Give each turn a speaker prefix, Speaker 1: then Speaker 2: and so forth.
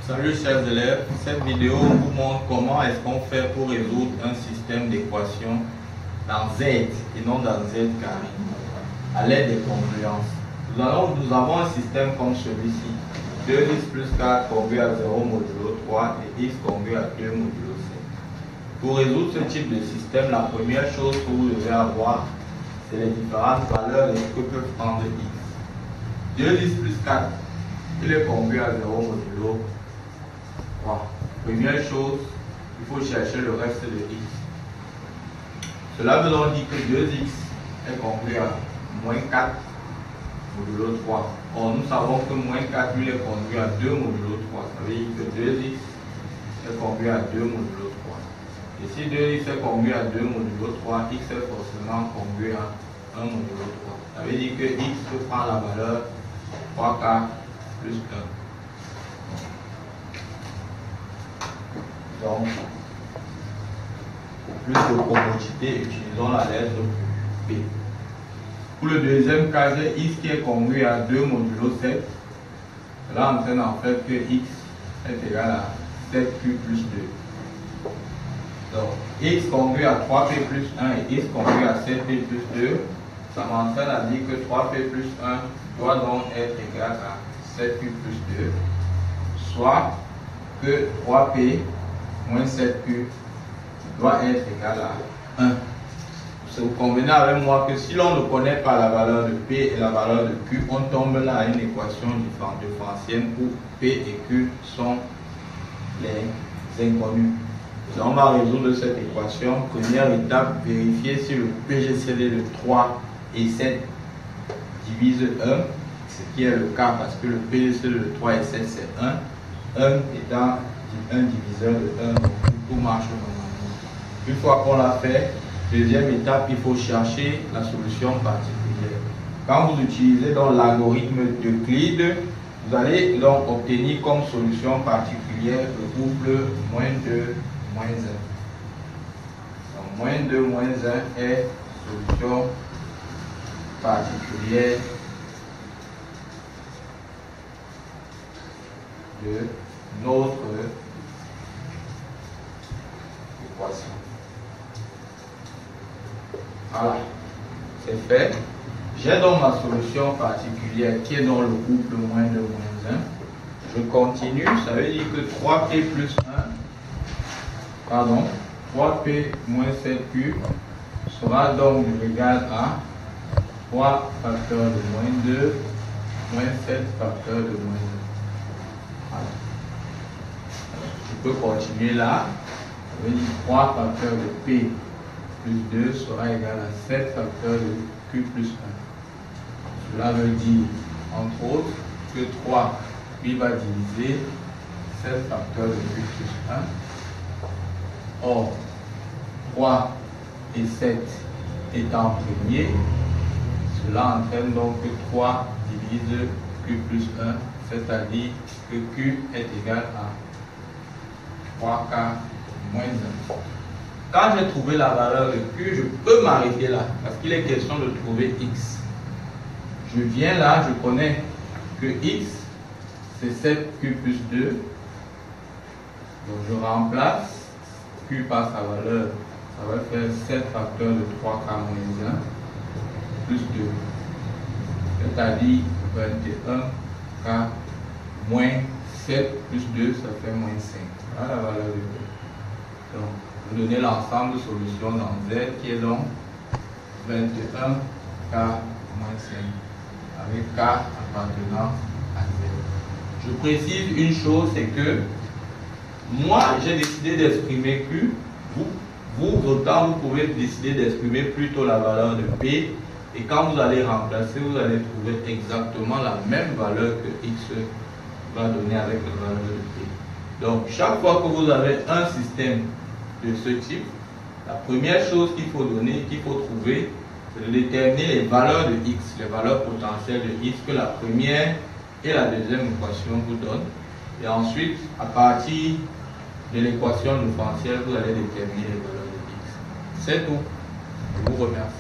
Speaker 1: Salut chers élèves, cette vidéo vous montre comment est-ce qu'on fait pour résoudre un système d'équations dans Z et non dans Z carré à l'aide des congruences. Nous avons un système comme celui-ci, 2x plus 4 congrue à 0 modulo 3 et x congrue à 2 modulo 7. Pour résoudre ce type de système, la première chose que vous devez avoir, c'est les différentes valeurs que peut prendre x. 2x plus 4, il est congrue à 0 modulo 3. Première chose, il faut chercher le reste de x. Cela veut donc dire que 2x est congru à moins 4 modulo 3. Or, nous savons que moins 4 lui est congru à 2 modulo 3. Ça veut dire que 2x est congru à 2 modulo 3. Et si 2x est congru à 2 modulo 3, x est forcément congru à 1 modulo 3. Ça veut dire que x peut prendre la valeur 3k plus 1. Donc, pour plus de commodité, utilisons la lettre P. Pour le deuxième cas, j'ai x qui est congru à 2 modulo 7. Cela entraîne en fait que x est égal à 7q plus 2. Donc, x congru à 3p plus 1 et x congru à 7p plus 2, ça m'entraîne à dire que 3p plus 1 doit donc être égal à 7q plus 2, soit que 3p moins 7q doit être égal à 1. Vous convenez avec moi que si l'on ne connaît pas la valeur de P et la valeur de Q, on tombe là à une équation différentielle où P et Q sont les inconnus. Donc on va résoudre cette équation. Première étape, vérifier si le PGCD de 3 et 7 divise 1, ce qui est le cas parce que le PGCD de 3 et 7 c'est 1. 1 étant un diviseur de 1, donc tout marche normalement. Une fois qu'on l'a fait, deuxième étape, il faut chercher la solution particulière. Quand vous utilisez donc l'algorithme d'Euclide, vous allez donc obtenir comme solution particulière le couple moins 2, moins 1. Donc moins 2, moins 1 est solution particulière de notre équation. Voilà, c'est fait. J'ai donc ma solution particulière qui est dans le couple moins 2, moins 1. Je continue, ça veut dire que 3p plus 1, pardon, 3p moins 7q sera donc égal à 3 facteurs de moins 2, moins 7 facteurs de moins 1. Voilà. Je peux continuer là. Ça veut dire 3 facteurs de p plus 2 sera égal à 7 facteurs de q plus 1. Cela veut dire, entre autres, que 3 lui va diviser 7 facteurs de q plus 1. Or, 3 et 7 étant premier, cela entraîne donc que 3 divise q plus 1, c'est-à-dire que q est égal à 3k moins 1. Quand j'ai trouvé la valeur de q, je peux m'arrêter là, parce qu'il est question de trouver x. Je viens là, je connais que x, c'est 7q plus 2. Donc je remplace q par sa valeur. Ça va faire 7 facteurs de 3k moins 1 plus 2. C'est-à-dire 21k moins 7 plus 2, ça fait moins 5. Voilà la valeur de q. Donc, vous donnez l'ensemble de solutions dans Z qui est donc 21k moins 5 avec k appartenant à Z. Je précise une chose, c'est que moi j'ai décidé d'exprimer Q, vous autant vous pouvez décider d'exprimer plutôt la valeur de P, et quand vous allez remplacer, vous allez trouver exactement la même valeur que X va donner avec la valeur de P. Donc chaque fois que vous avez un système de ce type, la première chose qu'il faut donner, qu'il faut trouver, c'est de déterminer les valeurs de x, les valeurs potentielles de x que la première et la deuxième équation vous donnent. Et ensuite, à partir de l'équation différentielle, vous allez déterminer les valeurs de x. C'est tout. Je vous remercie.